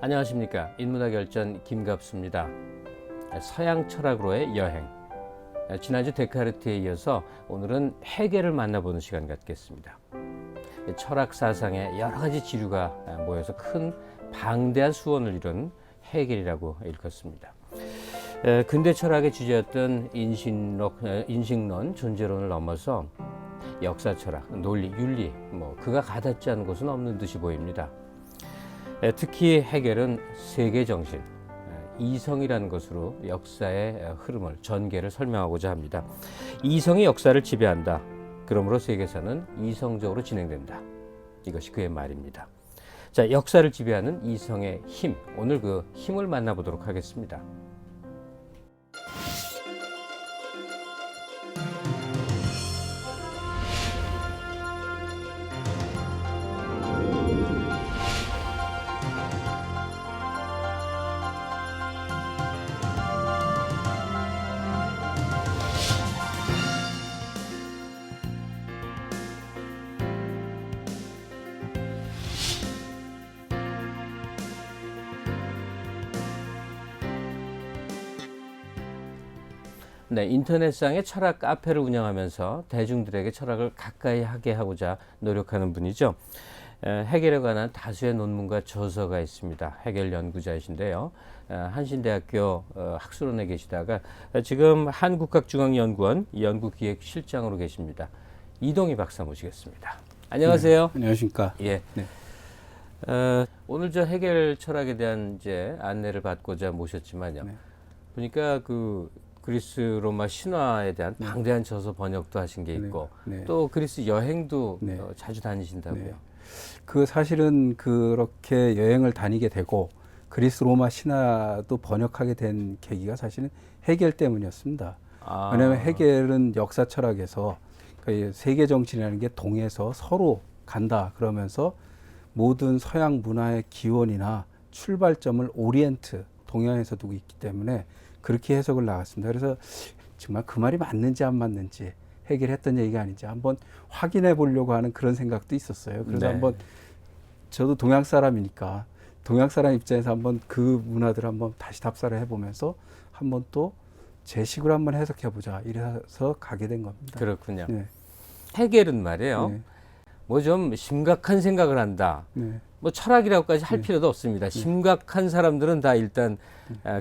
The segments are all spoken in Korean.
안녕하십니까. 인문학 열전 김갑수입니다. 서양 철학으로의 여행. 지난주 데카르트에 이어서 오늘은 헤겔을 만나보는 시간 갖겠습니다. 철학 사상의 여러 가지 지류가 모여서 큰 방대한 수원을 이룬 헤겔이라고 일컫습니다. 근대 철학의 주제였던 인식론, 존재론을 넘어서 역사 철학, 논리, 윤리, 그가 가닿지 않은 곳은 없는 듯이 보입니다. 특히 헤겔은 세계 정신, 이성이라는 것으로 역사의 흐름을, 전개를 설명하고자 합니다. 이성이 역사를 지배한다. 그러므로 세계사는 이성적으로 진행된다. 이것이 그의 말입니다. 자, 역사를 지배하는 이성의 힘, 오늘 그 힘을 만나보도록 하겠습니다. 네, 인터넷상의 철학 카페를 운영하면서 대중들에게 철학을 가까이 하게 하고자 노력하는 분이죠. 헤겔에 관한 다수의 논문과 저서가 있습니다. 헤겔 연구자이신데요. 한신대학교 학술원에 계시다가 지금 한국학중앙연구원 연구기획실장으로 계십니다. 이동희 박사 모시겠습니다. 안녕하세요. 네, 안녕하십니까. 예. 네. 오늘 저 헤겔 철학에 대한 이제 안내를 받고자 모셨지만요. 네. 보니까 그 그리스 로마 신화에 대한 방대한 저서 번역도 하신 게 있고 네. 또 그리스 여행도 네. 자주 다니신다고요. 네. 그 사실은 그렇게 여행을 다니게 되고 그리스 로마 신화도 번역하게 된 계기가 사실은 헤겔 때문이었습니다. 왜냐하면 헤겔은 역사 철학에서 그 세계 정신이라는 게 동에서 서로 간다 그러면서 모든 서양 문화의 기원이나 출발점을 오리엔트 동양에서 두고 있기 때문에 그렇게 해석을 나갔습니다. 그래서 정말 그 말이 맞는지 안 맞는지 해결했던 얘기가 아닌지 한번 확인해 보려고 하는 그런 생각도 있었어요. 그래서 네. 한번 저도 동양 사람이니까 동양 사람 입장에서 한번 그 문화들을 한번 다시 답사를 해보면서 한번 또 제 식으로 한번 해석해 보자 이래서 가게 된 겁니다. 그렇군요. 네. 헤겔은 말이에요. 네. 뭐 좀 심각한 생각을 한다. 네. 뭐 철학이라고까지 할 네. 필요도 없습니다. 심각한 사람들은 다 일단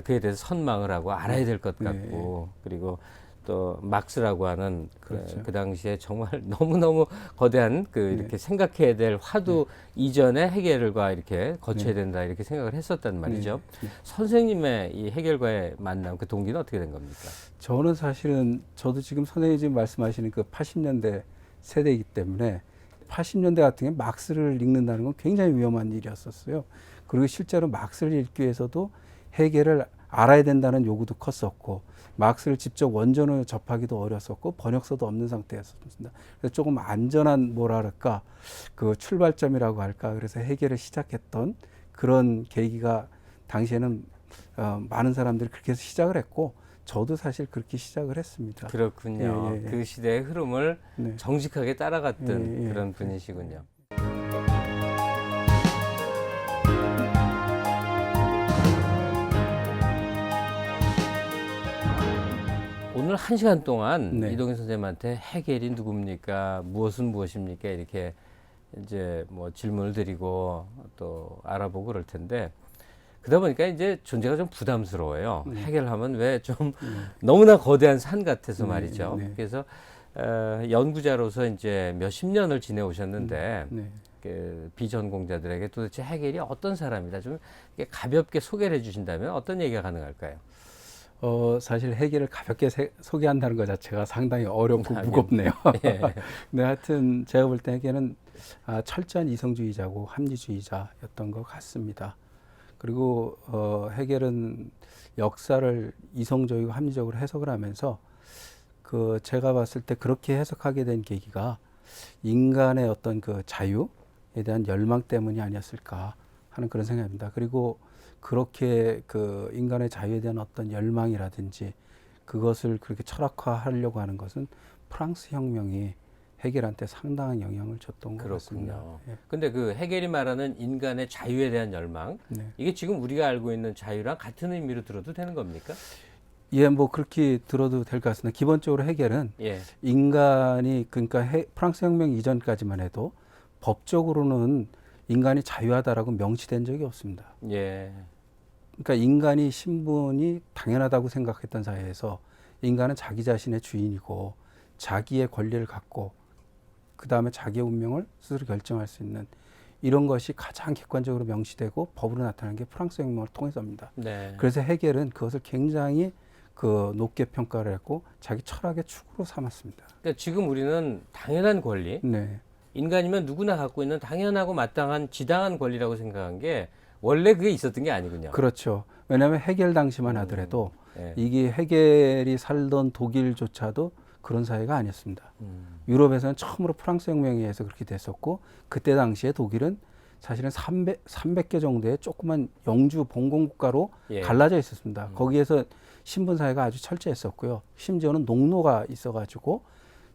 그에 대해서 선망을 하고 알아야 될 것 같고 그리고 또 막스라고 하는 그렇죠. 그 당시에 정말 너무너무 거대한 이렇게 생각해야 될 화두 이전에 헤겔과 이렇게 거쳐야 된다 이렇게 생각을 했었단 말이죠. 선생님의 이 헤겔과의 만남 그 동기는 어떻게 된 겁니까? 저는 사실은 저도 지금 선생님이 지금 말씀하시는 그 80년대 세대이기 때문에 80년대 같은 게 막스를 읽는다는 건 굉장히 위험한 일이었었어요. 그리고 실제로 막스를 읽기 위해서도 헤겔을 알아야 된다는 요구도 컸었고 막스를 직접 원전으로 접하기도 어렸었고 번역서도 없는 상태였습니다. 그래서 조금 안전한 뭐랄까 그 출발점이라고 할까 그래서 헤겔을 시작했던 그런 계기가 당시에는 많은 사람들이 그렇게 해서 시작을 했고 저도 사실 그렇게 시작을 했습니다. 그렇군요. 그 시대의 흐름을 정직하게 따라갔던 그런 분이시군요. 오늘 1시간 동안 이동희 선생님한테 헤겔이 누굽니까? 무엇은 무엇입니까? 이렇게 이제 뭐 질문을 드리고 또 알아보고 그럴 텐데 그러다 보니까 이제 존재가 좀 부담스러워요. 헤겔하면 왜 좀 너무나 거대한 산 같아서 말이죠. 그래서 연구자로서 이제 몇십 년을 지내오셨는데 그 비전공자들에게 도대체 헤겔이 어떤 사람이다 좀 가볍게 소개를 해주신다면 어떤 얘기가 가능할까요? 사실 헤겔을 가볍게 소개한다는 것 자체가 상당히 어렵고 무겁네요. 근데 하여튼 제가 볼 때 헤겔은 철저한 이성주의자고 합리주의자였던 것 같습니다. 그리고 헤겔은 역사를 이성적이고 합리적으로 해석을 하면서 그 제가 봤을 때 그렇게 해석하게 된 계기가 인간의 어떤 그 자유에 대한 열망 때문이 아니었을까 하는 그런 생각입니다. 그리고 그렇게 그 인간의 자유에 대한 어떤 열망이라든지 그것을 그렇게 철학화하려고 하는 것은 프랑스 혁명이 해겔한테 상당한 영향을 줬던 것 같습니다. 그렇군요. 예. 근데 그 해겔이 말하는 인간의 자유에 대한 열망, 네. 이게 지금 우리가 알고 있는 자유랑 같은 의미로 들어도 되는 겁니까? 예, 뭐 그렇게 들어도 될 것 같습니다. 기본적으로 해겔은 예. 인간이 그러니까 프랑스 혁명 이전까지만 해도 법적으로는 인간이 자유하다라고 명시된 적이 없습니다. 예. 그러니까 인간이 신분이 당연하다고 생각했던 사회에서 인간은 자기 자신의 주인이고 자기의 권리를 갖고 그 다음에 자기의 운명을 스스로 결정할 수 있는 이런 것이 가장 객관적으로 명시되고 법으로 나타난 게 프랑스 혁명을 통해서입니다. 네. 그래서 해겔은 그것을 굉장히 그 높게 평가를 했고 자기 철학의 축으로 삼았습니다. 그러니까 지금 우리는 당연한 권리, 네, 인간이면 누구나 갖고 있는 당연하고 마땅한 지당한 권리라고 생각한 게 원래 그게 있었던 게 아니군요. 그렇죠. 왜냐하면 해겔 당시만 하더라도 예. 이게 해겔이 살던 독일조차도 그런 사회가 아니었습니다. 유럽에서는 처음으로 프랑스 혁명에 의해서 그렇게 됐었고 그때 당시에 독일은 사실은 300개 정도의 조그만 영주 봉건국가로 예. 갈라져 있었습니다. 거기에서 신분 사회가 아주 철저했었고요. 심지어는 농노가 있어가지고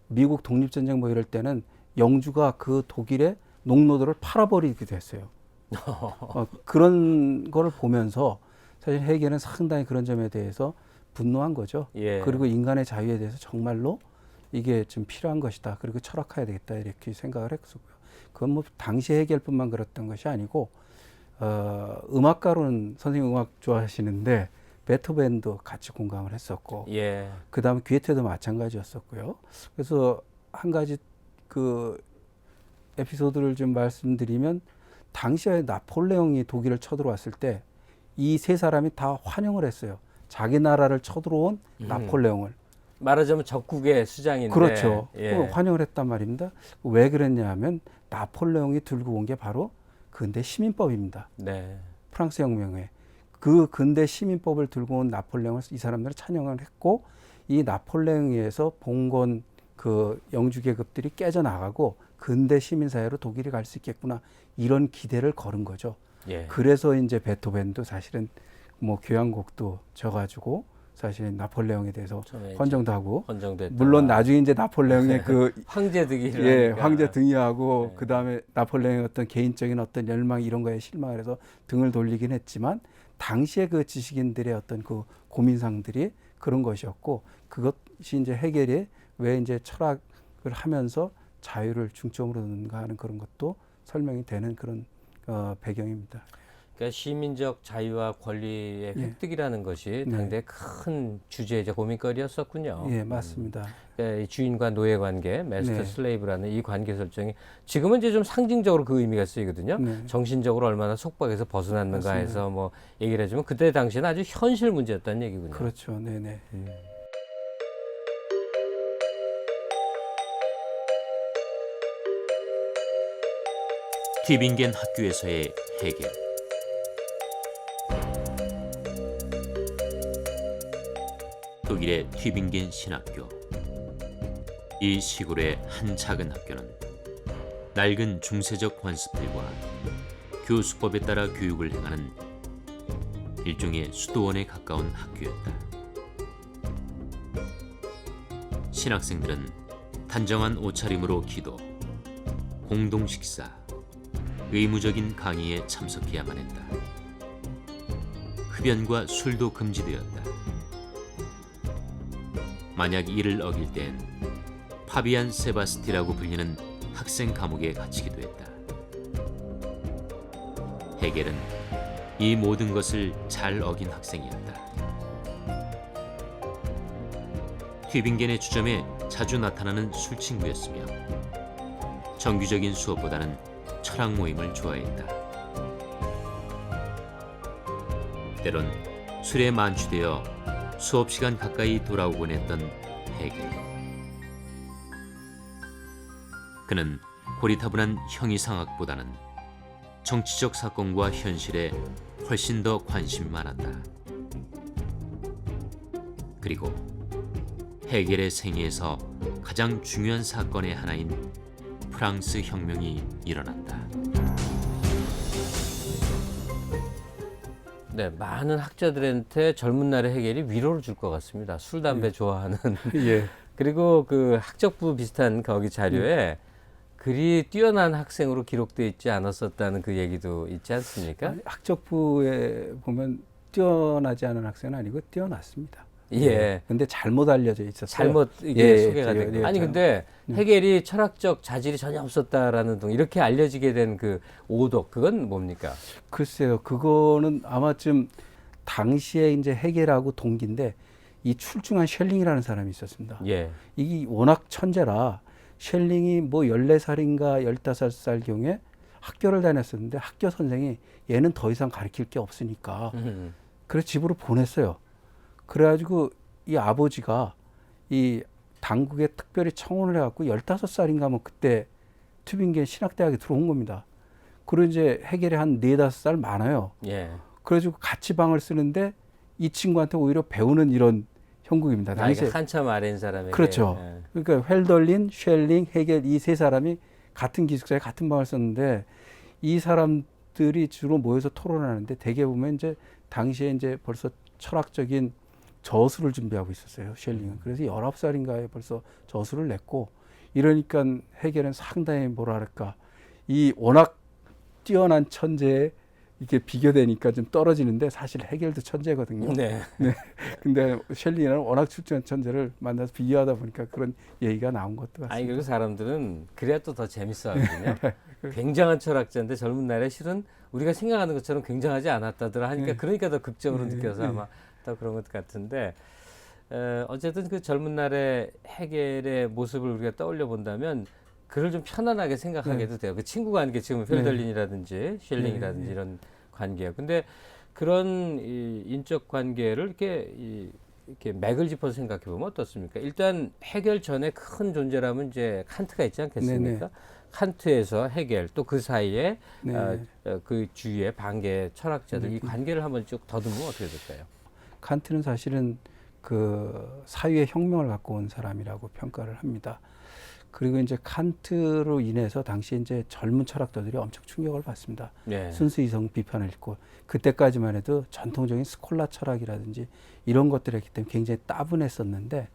미국 독립전쟁 뭐 이럴 때는 영주가 그 독일의 농노들을 팔아버리기도 했어요. 그런 걸 보면서 사실 해겔은 상당히 그런 점에 대해서 분노한 거죠. 예. 그리고 인간의 자유에 대해서 정말로 이게 좀 필요한 것이다. 그리고 철학해야 되겠다. 이렇게 생각을 했었고요. 그건 뭐 당시 해겔뿐만 그랬던 것이 아니고 음악가로는 선생님 음악 좋아하시는데 베토벤도 같이 공감을 했었고 예. 그다음에 귀에테도 마찬가지였었고요. 그래서 한 가지 그 에피소드를 좀 말씀드리면 당시에 나폴레옹이 독일을 쳐들어왔을 때 이 세 사람이 다 환영을 했어요. 자기 나라를 쳐들어온 나폴레옹을. 말하자면 적국의 수장인데. 그렇죠. 예. 환영을 했단 말입니다. 왜 그랬냐 하면 나폴레옹이 들고 온 게 바로 근대 시민법입니다. 네. 프랑스 혁명에. 그 근대 시민법을 들고 온 나폴레옹을 이 사람들은 찬양을 했고 이 나폴레옹에 의해서 봉건 그 영주 계급들이 깨져나가고 근대 시민사회로 독일이 갈 수 있겠구나 이런 기대를 걸은 거죠. 예. 그래서 이제 베토벤도 사실은 뭐 교향곡도 져가지고 사실 나폴레옹에 대해서 처음에 헌정도 하고 헌정됐다. 물론 나중에 이제 나폴레옹의 그 황제 득위를 예, 하니까. 황제 등이하고 네. 그다음에 나폴레옹의 어떤 개인적인 어떤 열망 이런 거에 실망을 해서 등을 돌리긴 했지만 당시에 그 지식인들의 어떤 그 고민상들이 그런 것이었고 그것이 이제 해겔이 왜 이제 철학을 하면서 자유를 중점으로 두는가 하는 그런 것도 설명이 되는 그런 배경입니다. 그러니까 시민적 자유와 권리의 예. 획득이라는 것이 네. 당대 큰 주제이자 고민거리였었군요. 예, 맞습니다. 그러니까 이 주인과 노예 관계, 메스터 네. 슬레이브라는 이 관계 설정이 지금은 이제 좀 상징적으로 그 의미가 쓰이거든요. 네. 정신적으로 얼마나 속박에서 벗어났는가 맞습니다. 해서 뭐 얘기를 해주면 그때 당시에는 아주 현실 문제였다는 얘기군요. 그렇죠. 네네. 튜빙겐 학교에서의 해겔. 독일의 튜빙겐 신학교. 이 시골의 한 작은 학교는 낡은 중세적 관습들과 교수법에 따라 교육을 행하는 일종의 수도원에 가까운 학교였다. 신학생들은 단정한 옷차림으로 기도, 공동 식사, 의무적인 강의에 참석해야만 했다. 흡연과 술도 금지되었다. 만약 이를 어길 땐 파비안 세바스티라고 불리는 학생 감옥에 갇히기도 했다. 해겔은 이 모든 것을 잘 어긴 학생이었다. 튜빙겐의 주점에 자주 나타나는 술친구였으며 정규적인 수업보다는 철학 모임을 좋아했다. 때론 술에 만취되어 수업 시간 가까이 돌아오곤 했던 해겔. 그는 고리타분한 형이상학보다는 정치적 사건과 현실에 훨씬 더 관심이 많았다. 그리고 해겔의 생애에서 가장 중요한 사건의 하나인 프랑스 혁명이 일어난다. 네, 많은 학자들한테 젊은 날의 해겔이 위로를 줄 것 같습니다. 술, 담배 좋아하는 예. 그리고 그 학적부 비슷한 거기 자료에 글이 뛰어난 학생으로 기록돼 있지 않았었다는 그 얘기도 있지 않습니까? 아니, 학적부에 보면 뛰어나지 않은 학생은 아니고 뛰어났습니다. 예. 근데 잘못 알려져 있었어요. 잘못 이게 예, 소개가 된 거. 아니 잘못. 근데 헤겔이 철학적 자질이 전혀 없었다라는 등 이렇게 알려지게 된 그 오독 그건 뭡니까? 글쎄요, 그거는 아마쯤 당시에 이제 헤겔하고 동기인데 이 출중한 셸링이라는 사람이 있었습니다. 예. 이게 워낙 천재라 셸링이 뭐 14살인가 15살 경에 학교를 다녔었는데 학교 선생이 얘는 더 이상 가르칠 게 없으니까 그래서 집으로 보냈어요. 그래가지고 이 아버지가 이 당국에 특별히 청원을 해갖고 15살인가 뭐 그때 튜빙겐 신학대학에 들어온 겁니다. 그리고 이제 헤겔이 한 4, 5살 많아요. 예. 그래가지고 같이 방을 쓰는데 이 친구한테 오히려 배우는 이런 형국입니다. 나이가 당시에. 한참 아래인 사람에게. 그렇죠. 예. 그러니까 헬덜린, 셸링, 헤겔 이 세 사람이 같은 기숙사에 같은 방을 썼는데 이 사람들이 주로 모여서 토론하는데 대개 보면 이제 당시에 이제 벌써 철학적인 저술을 준비하고 있었어요. 셸링은. 그래서 19살인가에 벌써 저술을 냈고 이러니까 헤겔은 상당히 뭐랄까 이 워낙 뛰어난 천재에 이게 비교되니까 좀 떨어지는데 사실 헤겔도 천재거든요. 네. 근데 셸링은 워낙 출중한 천재를 만나서 비교하다 보니까 그런 얘기가 나온 것도 같습니다. 아니 그리고 사람들은 그래야 또 더 재밌어 하거든요. 굉장한 철학자인데 젊은 날에 실은 우리가 생각하는 것처럼 굉장하지 않았다더라 하니까 네. 그러니까 더 극적으로 네, 느껴서 네. 아마 더 그런 것 같은데 어쨌든 그 젊은 날의 헤겔의 모습을 우리가 떠올려 본다면 그를 좀 편안하게 생각하게도 돼요. 그 친구 관계 지금 펠덜린이라든지 셸링이라든지 네. 이런 관계요. 근데 그런 이 인적 관계를 이렇게 맥을 짚어서 생각해 보면 어떻습니까? 일단 헤겔 전에 큰 존재라면 이제 칸트가 있지 않겠습니까? 네네. 칸트에서 헤겔 또 그 사이에 네. 그 주위의 반계 철학자들 이 관계를 한번 쭉 더듬으면 어떻게 될까요? 칸트는 사실은 그 사유의 혁명을 갖고 온 사람이라고 평가를 합니다. 그리고 이제 칸트로 인해서 당시 이제 젊은 철학자들이 엄청 충격을 받습니다. 네. 순수 이성 비판을 읽고 그때까지만 해도 전통적인 스콜라 철학이라든지 이런 것들을 했기 때문에 굉장히 따분했었는데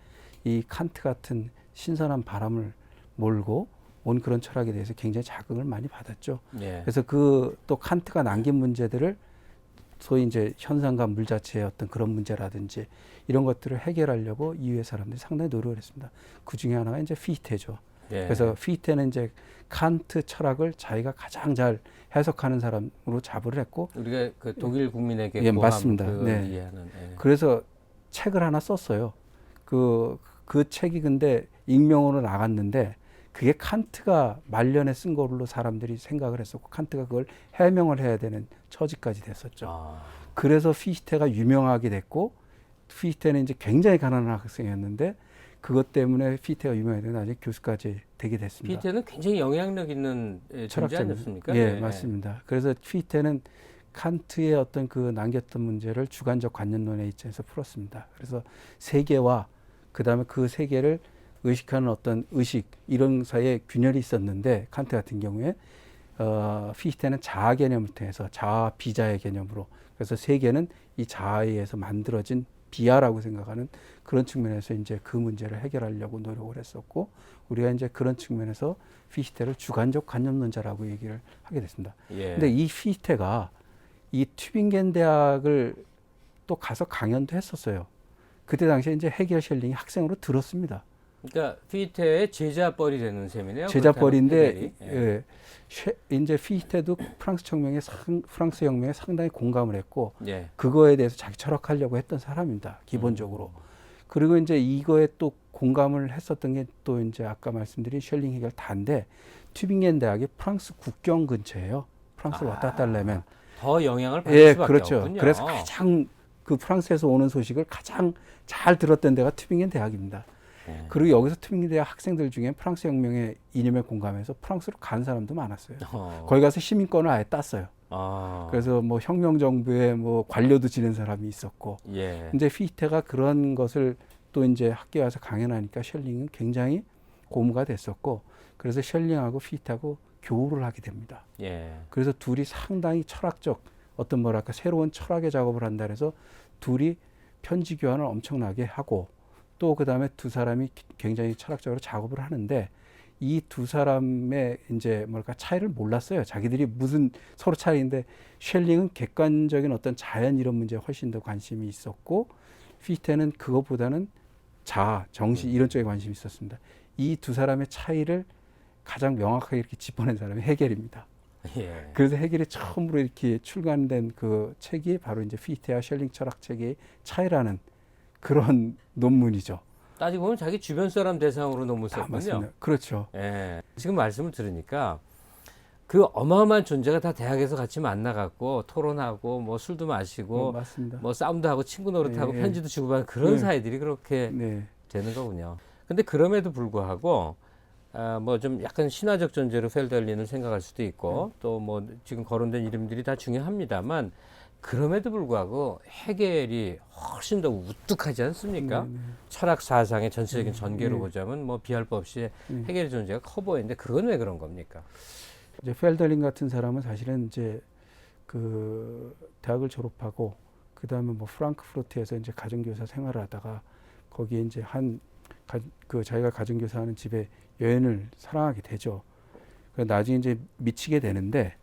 이 칸트 같은 신선한 바람을 몰고 온 그런 철학에 대해서 굉장히 자극을 많이 받았죠. 네. 그래서 그 또 칸트가 남긴 문제들을 소위 이제 현상과 물 자체의 어떤 그런 문제라든지 이런 것들을 해결하려고 이후의 사람들이 상당히 노력을 했습니다. 그 중에 하나가 이제 피히테죠. 네. 그래서 피히테는 이제 칸트 철학을 자기가 가장 잘 해석하는 사람으로 자부를 했고 우리가 그 독일 국민에게 예, 고함 맞습니다. 그 네. 이해하는 예. 그래서 책을 하나 썼어요. 그 책이 근데 익명으로 나갔는데 그게 칸트가 말년에 쓴 걸로 사람들이 생각을 했었고 칸트가 그걸 해명을 해야 되는 처지까지 됐었죠. 아, 그래서 피히테가 유명하게 됐고 피히테는 이제 굉장히 가난한 학생이었는데 그것 때문에 피히테가 유명하게 되고 나중에 교수까지 되게 됐습니다. 피히테는 굉장히 영향력 있는 존재 철학자입니다. 아니었습니까? 예, 네. 맞습니다. 그래서 피히테는 칸트의 어떤 그 남겼던 문제를 주관적 관념론의 입장에서 풀었습니다. 그래서 세계와 그다음에 그 세계를 의식하는 어떤 의식 이런 사이에 균열이 있었는데 칸트 같은 경우에 피히테는 자아 개념을 통해서 자아 비자의 개념으로 그래서 세계는 이 자아에 의해서 만들어진 비아라고 생각하는 그런 측면에서 이제 그 문제를 해결하려고 노력을 했었고 우리가 이제 그런 측면에서 피히테를 주관적 관념론자라고 얘기를 하게 됐습니다. 예. 근데 이 피히테가 이 튜빙겐 대학을 또 가서 강연도 했었어요. 그때 당시에 이제 헤겔 셸링이 학생으로 들었습니다. 그러니까 피히테의 제자뻘이 되는 셈이네요. 제자뻘인데 그렇다면 헤겔이. 이제 피히테도 프랑스 혁명에 상당히 공감을 했고 예. 그거에 대해서 자기 철학하려고 했던 사람입니다. 기본적으로. 그리고 이제 이거에 또 공감을 했었던 게 또 이제 아까 말씀드린 셸링 헤겔 다인데 튜빙겐 대학이 프랑스 국경 근처예요. 프랑스를 왔다 갔다 하려면. 더 영향을 받을 예, 수밖에 그렇죠. 없군요. 그래서 가장 그 프랑스에서 오는 소식을 가장 잘 들었던 데가 튜빙겐 대학입니다. 예. 그리고 여기서 튜빙겐 대학 학생들 중에 프랑스 혁명의 이념에 공감해서 프랑스로 간 사람도 많았어요. 거기 가서 시민권을 아예 땄어요. 그래서 뭐 혁명 정부의 뭐 관료도 지낸 사람이 있었고, 예. 근데 피히테가 그런 것을 또 이제 학교에 와서 강연하니까 셸링은 굉장히 고무가 됐었고, 그래서 셸링하고 피히테하고 교우를 하게 됩니다. 예. 그래서 둘이 상당히 철학적 어떤 뭐랄까 새로운 철학의 작업을 한다 그래서 둘이 편지 교환을 엄청나게 하고 또 그다음에 두 사람이 굉장히 철학적으로 작업을 하는데 이 두 사람의 이제 뭘까 차이를 몰랐어요. 자기들이 무슨 서로 차이인데 쉘링은 객관적인 어떤 자연 이론 문제에 훨씬 더 관심이 있었고 피테는 그것보다는 자아, 정신 이런 쪽에 관심이 있었습니다. 이 두 사람의 차이를 가장 명확하게 이렇게 짚어낸 사람이 헤겔입니다. 예. 그래서 헤겔이 처음으로 이렇게 출간된 그 책이 바로 이제 피테와 쉘링 철학책의 차이라는 그런 논문이죠. 따지고 보면 자기 주변 사람 대상으로 논문 다 썼군요. 맞습니다. 그렇죠. 예. 지금 말씀을 들으니까 그 어마어마한 존재가 다 대학에서 같이 만나갖고 토론하고 뭐 술도 마시고 맞습니다. 뭐 싸움도 하고 친구 노릇하고 예, 예. 편지도 주고받는 그런 네. 사이들이 그렇게 네. 되는 거군요. 근데 그럼에도 불구하고 뭐 좀 약간 신화적 존재로 펠더린을 생각할 수도 있고 또 뭐 지금 거론된 이름들이 다 중요합니다만 그럼에도 불구하고 헤겔이 훨씬 더 우뚝하지 않습니까? 네, 네. 철학 사상의 전체적인 전개로 네. 보자면 뭐 비할 바 없이 네. 헤겔의 존재가 커 보이는데 그건 왜 그런 겁니까? 이제 펠더린 같은 사람은 사실은 이제 그 대학을 졸업하고 그 다음에 뭐 프랑크푸르트에서 이제 가정교사 생활을 하다가 거기에 이제 그 자기가 가정교사하는 집에 여인을 사랑하게 되죠. 그래서 나중에 이제 미치게 되는데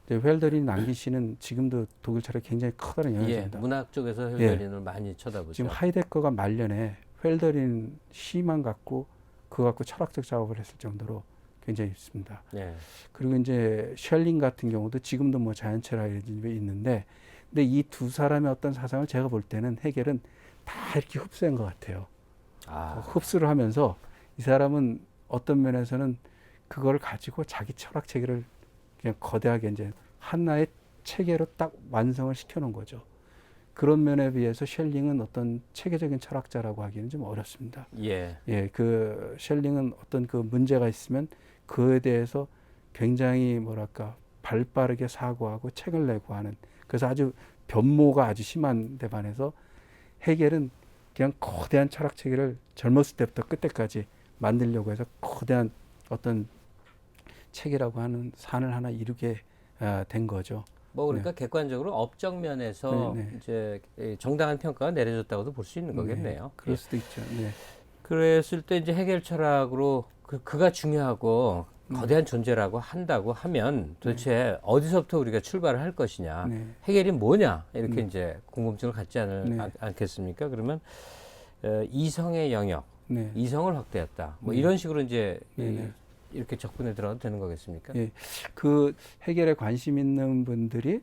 이제 펠더린이 남기시는 지금도 독일 철학에 굉장히 커다란 영향을 예, 줍니다. 문학 쪽에서 펠더린을 많이 쳐다보죠. 지금 하이데거가 말년에 펠더린 시만 갖고 그거 갖고 철학적 작업을 했을 정도로 굉장히 있습니다. 예. 그리고 이제 쉘링 같은 경우도 지금도 뭐 자연철학이 있는데 근데 이 두 사람의 어떤 사상을 제가 볼 때는 헤겔은 다 이렇게 흡수한 것 같아요. 흡수를 하면서 이 사람은 어떤 면에서는 그걸 가지고 자기 철학 체계를 그냥 거대하게 이제 하나의 체계로 딱 완성을 시켜놓은 거죠. 그런 면에 비해서 쉘링은 어떤 체계적인 철학자라고 하기는 좀 어렵습니다. 예. 예, 그 쉘링은 어떤 그 문제가 있으면 그에 대해서 굉장히 뭐랄까 발빠르게 사고하고 책을 내고 하는 그래서 아주 변모가 아주 심한 데 반해서 헤겔은 그냥 거대한 철학 체계를 젊었을 때부터 끝때까지 만들려고 해서 거대한 어떤 책이라고 하는 산을 하나 이루게 된 거죠. 뭐 그러니까 객관적으로 업적 면에서 네, 네. 이제 정당한 평가가 내려졌다고도 볼 수 있는 거겠네요. 네, 그럴 수도 있죠. 네. 그랬을 때 이제 헤겔 철학으로 그가 중요하고 거대한 존재라고 한다고 하면 도대체 어디서부터 우리가 출발을 할 것이냐, 네. 헤겔이 뭐냐 이렇게 이제 궁금증을 갖지 네. 않겠습니까? 그러면 이성의 영역, 네. 이성을 확대했다. 뭐 네. 이런 식으로 이제 네, 네. 이렇게 접근해 들어가도 되는 거겠습니까? 예, 그 헤겔에 관심 있는 분들이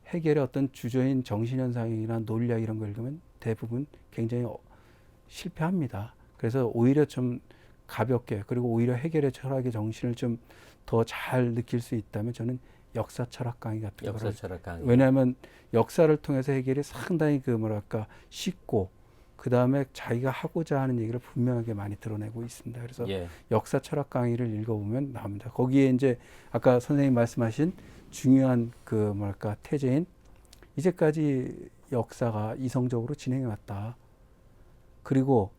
헤겔의 어떤 주조인 정신현상이나 논리학 이런 걸 읽으면 대부분 굉장히 실패합니다. 그래서 오히려 좀 가볍게 그리고 오히려 헤겔의 철학의 정신을 좀 더 잘 느낄 수 있다면 저는 역사 철학 강의 같은 역사 거를 철학 강의. 왜냐하면 역사를 통해서 헤겔이 상당히 그 뭐랄까 쉽고 그 다음에 자기가 하고자 하는 얘기를 분명하게 많이 드러내고 있습니다. 그래서 예. 역사 철학 강의를 읽어보면 나옵니다. 거기에 이제 아까 선생님 말씀하신 중요한 그 뭐랄까 태제인 이제까지 역사가 이성적으로 진행해 왔다. 그리고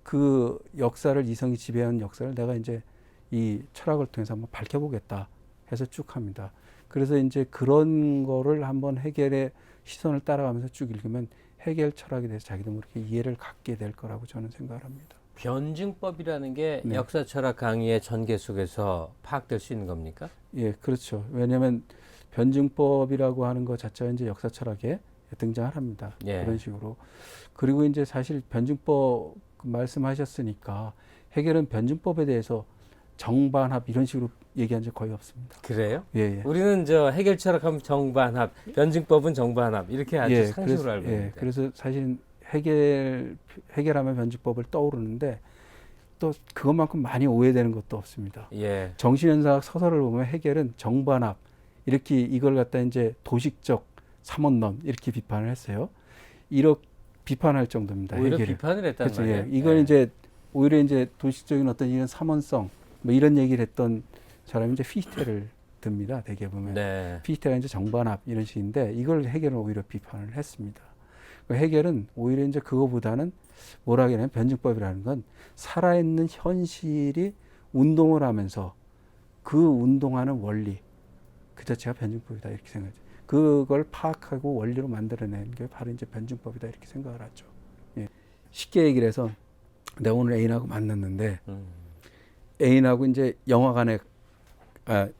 그 역사를 이성이 지배한 역사를 내가 이제 이 철학을 통해서 한번 밝혀보겠다 해서 쭉 합니다. 그래서 이제 그런 거를 한번 헤겔의 시선을 따라가면서 쭉 읽으면 헤겔 철학에 대해서 자기도 모르게 이해를 갖게 될 거라고 저는 생각을 합니다. 변증법이라는 게 네. 역사 철학 강의의 전개 속에서 파악될 수 있는 겁니까? 예, 그렇죠. 왜냐하면 변증법이라고 하는 것 자체가 이제 역사 철학에 등장을 합니다. 예. 그런 식으로. 그리고 이제 사실 변증법 말씀하셨으니까 헤겔은 변증법에 대해서 정반합 이런 식으로 얘기한 적 거의 없습니다. 그래요? 예, 예. 우리는 저 헤겔 철학하면 정반합, 변증법은 정반합 이렇게 아주 상식으로 그래서, 알고 있는데. 그래서 사실 헤겔하면 변증법을 떠오르는데 또 그것만큼 많이 오해되는 것도 없습니다. 예. 정신현상학 서설을 보면 헤겔은 정반합 이렇게 이걸 갖다 이제 도식적 삼원론 이렇게 비판을 했어요. 이렇게 비판할 정도입니다. 오히려 헤겔을. 비판을 했단 그렇죠. 말이에요. 예. 이건 이제 오히려 이제 도식적인 어떤 이런 삼원성 뭐 이런 얘기를 했던 사람이 이제 피히테를 듭니다. 대개 보면 네. 피히테가 이제 정반합 이런 식인데 이걸 헤겔은 오히려 비판을 했습니다. 헤겔은 오히려 이제 그거보다는 뭐라 하냐면 변증법이라는 건 살아있는 현실이 운동을 하면서 그 운동하는 원리 그 자체가 변증법이다 이렇게 생각하죠. 그걸 파악하고 원리로 만들어내는 게 바로 이제 변증법이다 이렇게 생각을 하죠. 예. 쉽게 얘기를 해서 내가 오늘 애인하고 만났는데 애인하고 이제 영화관에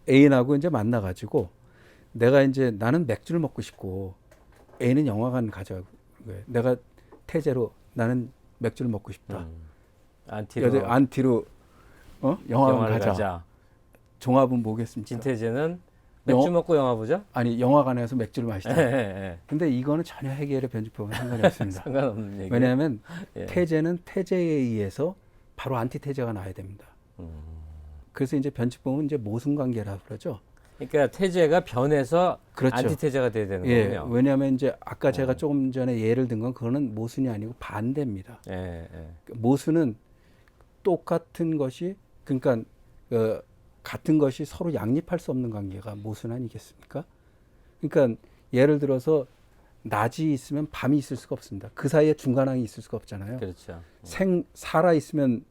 애인하고 이제 만나가지고 내가 이제 나는 맥주를 먹고 싶고 애인은 영화관 가자고 거예요. 내가 태제로 나는 맥주를 먹고 싶다. 안티로 영화관 가자. 종합은 뭐겠습니까? 진태재는 맥주 먹고 영화 보자? 아니 영화관에서 맥주를 마시자. 예. 근데 이거는 전혀 해결의 변주법은 상관이 없습니다. 상관없는 얘기. 왜냐하면 예. 태제는 태제에 의해서 바로 안티태제가 나야 됩니다. 그래서 이제 변주법은 이제 모순관계라고 그러죠. 그러니까 태제가 변해서 그렇죠. 안티태제가 돼야 되는 예, 거군요. 왜냐하면 이제 아까 제가 조금 전에 예를 든 건 그거는 모순이 아니고 반대입니다. 예. 모순은 똑같은 것이 그러니까 같은 것이 서로 양립할 수 없는 관계가 모순 아니겠습니까? 그러니까 예를 들어서 낮이 있으면 밤이 있을 수가 없습니다. 그 사이에 중간항이 있을 수가 없잖아요. 그렇죠. 살아 있으면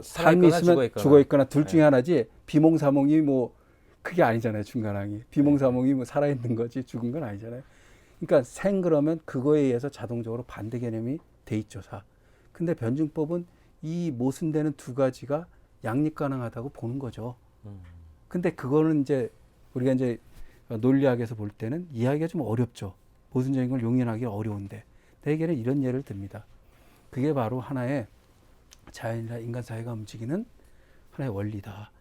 삶이 있으면 죽어 있거나 둘 중에 하나지 비몽사몽이 뭐 그게 아니잖아요. 중간항이 비몽사몽이 뭐 살아 있는 거지 죽은 건 아니잖아요. 그러니까 생 그러면 그거에 의해서 자동적으로 반대 개념이 돼 있죠. 근데 변증법은 이 모순되는 두 가지가 양립 가능하다고 보는 거죠. 근데 그거는 이제 우리가 이제 논리학에서 볼 때는 이해하기가 좀 어렵죠. 모순적인 걸 용인하기 어려운데 대개는 이런 예를 듭니다. 그게 바로 하나의 자연이나 인간 사회가 움직이는 하나의 원리다.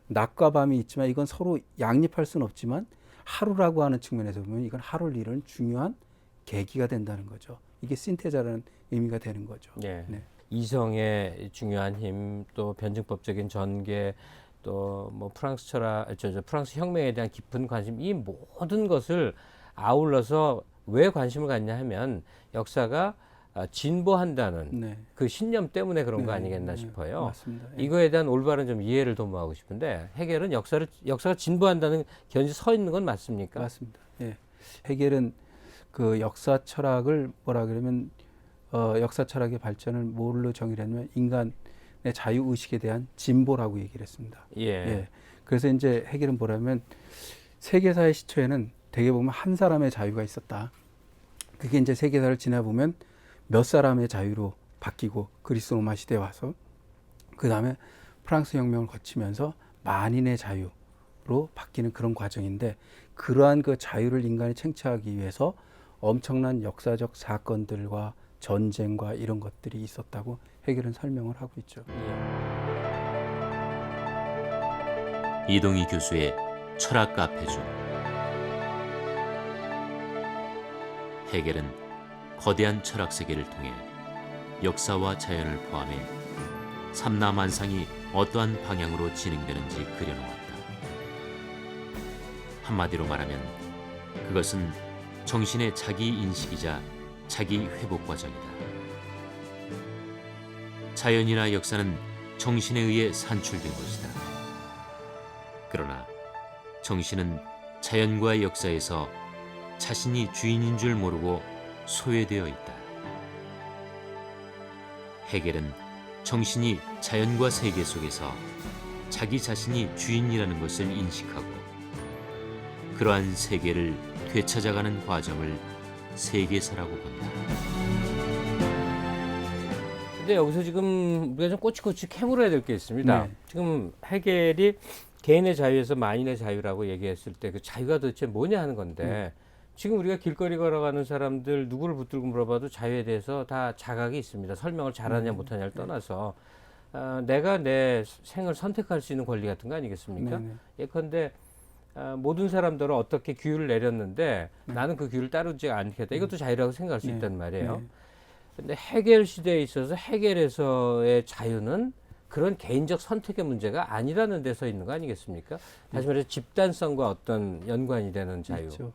낮과 밤이 있지만 이건 서로 양립할 수는 없지만 하루라고 하는 측면에서 보면 이건 하루를 이루는 중요한 계기가 된다는 거죠. 이게 신태자라는 의미가 되는 거죠. 예. 네. 이성의 중요한 힘, 또 변증법적인 전개, 또 뭐 프랑스 철학, 프랑스 혁명에 대한 깊은 관심, 이 모든 것을 아울러서 왜 관심을 갖냐 하면 역사가 진보한다는 네. 그 신념 때문에 그런 거 네, 아니겠나 네, 싶어요. 맞습니다. 예. 이거에 대한 올바른 좀 이해를 도모하고 싶은데 헤겔은 역사가 진보한다는 견지 서 있는 건 맞습니까? 맞습니다. 예. 헤겔은 그 역사 철학을 뭐라 그러면 역사 철학의 발전을 뭘로 정의를 했냐면 인간의 자유 의식에 대한 진보라고 얘기를 했습니다. 예. 예. 그래서 이제 헤겔은 뭐라면 세계사의 시초에는 대개 보면 한 사람의 자유가 있었다. 그게 이제 세계사를 지나 보면 몇 사람의 자유로 바뀌고 그리스 로마 시대에 와서 그 다음에 프랑스 혁명을 거치면서 만인의 자유로 바뀌는 그런 과정인데 그러한 그 자유를 인간이 쟁취하기 위해서 엄청난 역사적 사건들과 전쟁과 이런 것들이 있었다고 헤겔은 설명을 하고 있죠. 이동희 교수의 철학 카페 중 헤겔은 거대한 철학 세계를 통해 역사와 자연을 포함해 삼라만상이 어떠한 방향으로 진행되는지 그려놓았다. 한마디로 말하면 그것은 정신의 자기 인식이자 자기 회복 과정이다. 자연이나 역사는 정신에 의해 산출된 것이다. 그러나 정신은 자연과 역사에서 자신이 주인인 줄 모르고 소외되어 있다. 헤겔은 정신이 자연과 세계 속에서 자기 자신이 주인이라는 것을 인식하고 그러한 세계를 되찾아가는 과정을 세계사라고 본다. 근데 여기서 지금 우리가 좀 꼬치꼬치 캐물어야 될 게 있습니다. 네. 지금 헤겔이 개인의 자유에서 만인의 자유라고 얘기했을 때 그 자유가 도대체 뭐냐 하는 건데 지금 우리가 길거리 걸어가는 사람들 누구를 붙들고 물어봐도 자유에 대해서 다 자각이 있습니다. 설명을 잘하냐 못하냐를 떠나서 내가 내 생을 선택할 수 있는 권리 같은 거 아니겠습니까? 예컨대 모든 사람들은 어떻게 규율을 내렸는데 나는 그 규율을 따르지 않겠다. 이것도 자유라고 생각할 수 있단 말이에요. 근데 헤겔 시대에 있어서 헤겔에서의 자유는 그런 개인적 선택의 문제가 아니라는 데 서 있는 거 아니겠습니까? 다시 말해서 집단성과 어떤 연관이 되는 자유. 그렇죠.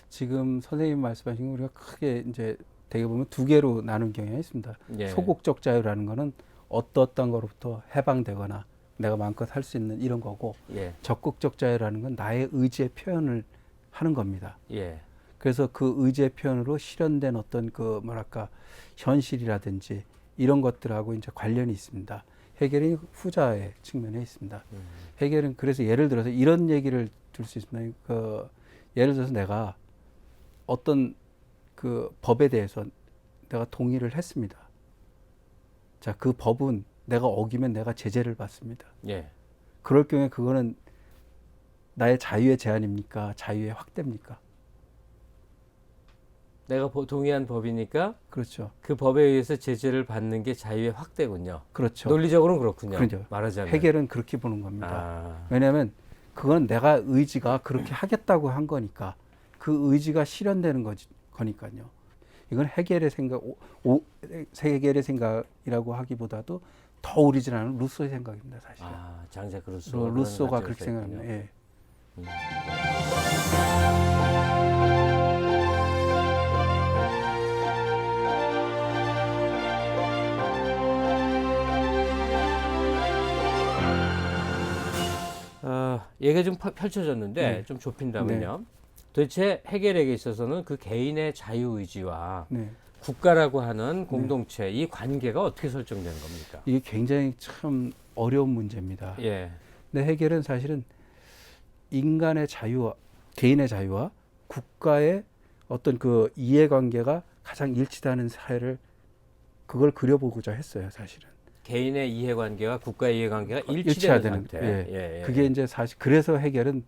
지금 선생님 말씀하신 거 우리가 크게 이제 되게 보면 두 개로 나눈 경향이 있습니다. 예. 소극적 자유라는 거는 어떠한 거로부터 해방되거나 내가 마음껏 할 수 있는 이런 거고 예. 적극적 자유라는 건 나의 의지의 표현을 하는 겁니다. 예. 그래서 그 의지의 표현으로 실현된 어떤 그 뭐랄까 현실이라든지 이런 것들하고 이제 관련이 있습니다. 헤겔이 후자의 측면에 있습니다. 헤겔은 그래서 예를 들어서 이런 얘기를 들 수 있습니다. 예를 들어서 내가 어떤 그 법에 대해서 내가 동의를 했습니다. 자, 그 법은 내가 어기면 내가 제재를 받습니다. 예. 그럴 경우에 그거는 나의 자유의 제한입니까? 자유의 확대입니까? 내가 동의한 법이니까 그렇죠. 그 법에 의해서 제재를 받는 게 자유의 확대군요. 그렇죠. 논리적으로는 그렇군요. 그렇죠. 말하자면. 해결은 그렇게 보는 겁니다. 아, 왜냐하면 그건 내가 의지가 그렇게 하겠다고 한 거니까 그 의지가 실현되는 거니까요. 이건 해결의 생각, 해결의 생각이라고 하기보다도 더 오리지널한 루소의 생각입니다, 사실은. 장작 루소. 루소가 그렇게 생각합니다. 예. 얘기가 좀 펼쳐졌는데 네. 좀 좁힌다면요. 도대체 해겔에게 있어서는 그 개인의 자유의지와 네. 국가라고 하는 공동체 이 관계가 어떻게 설정되는 겁니까? 이게 굉장히 참 어려운 문제입니다. 예. 근데 해결은 사실은 인간의 자유와 개인의 자유와 국가의 어떤 그 이해관계가 가장 일치하는 사회를 그걸 그려보고자 했어요, 사실은. 개인의 이해관계와 국가의 이해관계가 일치해야 일치되는 되는, 상태. 예. 예. 그게 이제 사실 그래서 해결은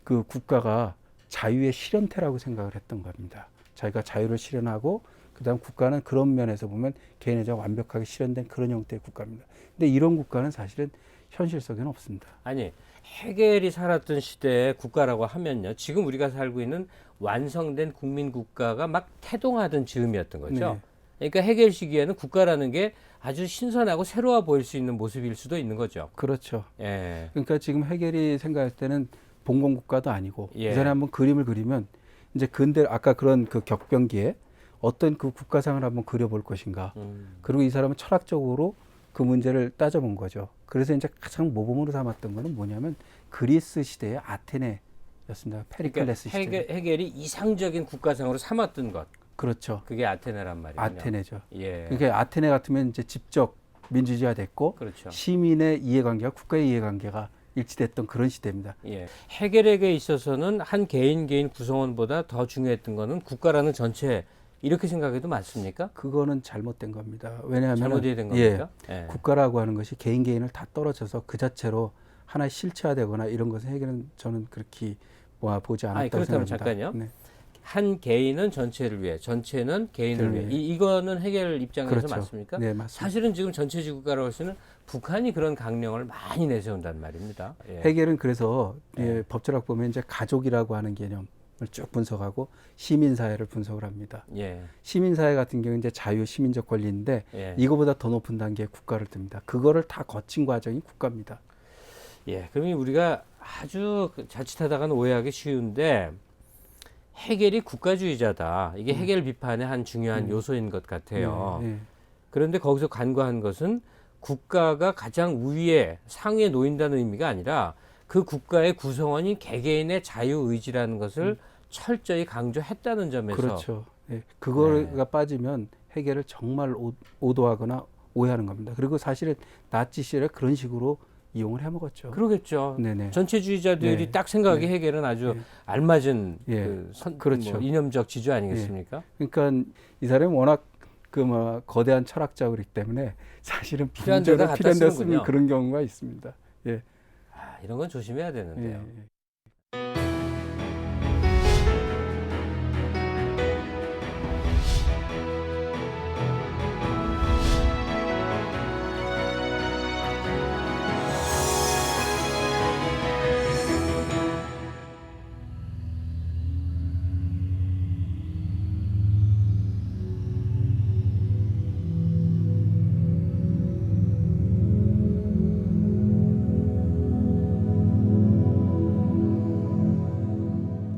그 국가가 자유의 실현태라고 생각을 했던 겁니다. 자기가 자유를 실현하고 그다음 국가는 그런 면에서 보면 개인의 자유가 완벽하게 실현된 그런 형태의 국가입니다. 근데 이런 국가는 사실은 현실 속에는 없습니다. 아니, 해겔이 살았던 시대의 국가라고 하면요. 지금 우리가 살고 있는 완성된 국민 국가가 막 태동하던 즈음이었던 거죠. 네. 그러니까 해겔 시기에는 국가라는 게 아주 신선하고 새로워 보일 수 있는 모습일 수도 있는 거죠. 그렇죠. 예. 그러니까 지금 해결이 생각할 때는 봉건국가도 아니고 예. 이 사람이 한번 그림을 그리면 이제 근대 아까 그런 그 격변기에 어떤 그 국가상을 한번 그려볼 것인가. 그리고 이 사람은 철학적으로 그 문제를 따져본 거죠. 그래서 이제 가장 모범으로 삼았던 거는 뭐냐면 그리스 시대의 아테네였습니다. 페리클레스 그러니까 시대. 해겔이 이상적인 국가상으로 삼았던 것. 그렇죠. 그게 아테네란 말이군요. 아테네죠. 예. 그러니까 아테네 같으면 이제 직접 민주주의가 됐고 그렇죠. 시민의 이해관계와 국가의 이해관계가 일치됐던 그런 시대입니다. 예. 해겔에게 있어서는 한 개인 구성원보다 더 중요했던 거는 국가라는 전체 이렇게 생각해도 맞습니까? 그거는 잘못된 겁니다. 왜냐하면 잘못 이해된 겁니까? 예, 국가라고 하는 것이 개인을 다 떨어져서 그 자체로 하나의 실체화되거나 이런 것은 해결은 저는 그렇게 보지 않았다고 그렇다면 생각합니다. 잠깐요. 네. 한 개인은 전체를 위해, 전체는 개인을 위해. 이거는 해겔 입장에서 그렇죠. 맞습니까? 네, 맞습니다. 사실은 지금 전체주의 국가라고 할 수는 북한이 그런 강령을 많이 내세운단 말입니다. 예. 해결은 그래서 네. 법철학 보면 이제 가족이라고 하는 개념을 쭉 분석하고 시민사회를 분석을 합니다. 예. 시민사회 같은 경우는 이제 자유 시민적 권리인데 예. 이거보다 더 높은 단계의 국가를 듭니다. 그거를 다 거친 과정이 국가입니다. 예. 그러면 우리가 아주 자칫하다가는 오해하기 쉬운데 해겔이 국가주의자다. 이게 해겔 비판의 한 중요한 요소인 것 같아요. 네, 네. 그런데 거기서 간과한 것은 국가가 가장 우위에 상위에 놓인다는 의미가 아니라 그 국가의 구성원인 개개인의 자유의지라는 것을 철저히 강조했다는 점에서 그렇죠. 네. 그거가 빠지면 해결을 정말 오도하거나 오해하는 겁니다. 그리고 사실은 나치 시절에 그런 식으로 이용을 해먹었죠. 그러겠죠. 네네. 전체주의자들이 네. 딱 생각하기 네. 해결은 아주 네. 알맞은 예. 그렇죠. 뭐 이념적 지주 아니겠습니까? 그러니까 이 사람이 워낙 거대한 철학자이기 때문에 사실은 필요한 데다 갖다 필요한 데 쓰는군요. 쓰는 그런 경우가 있습니다. 예. 이런 건 조심해야 되는데요. 예.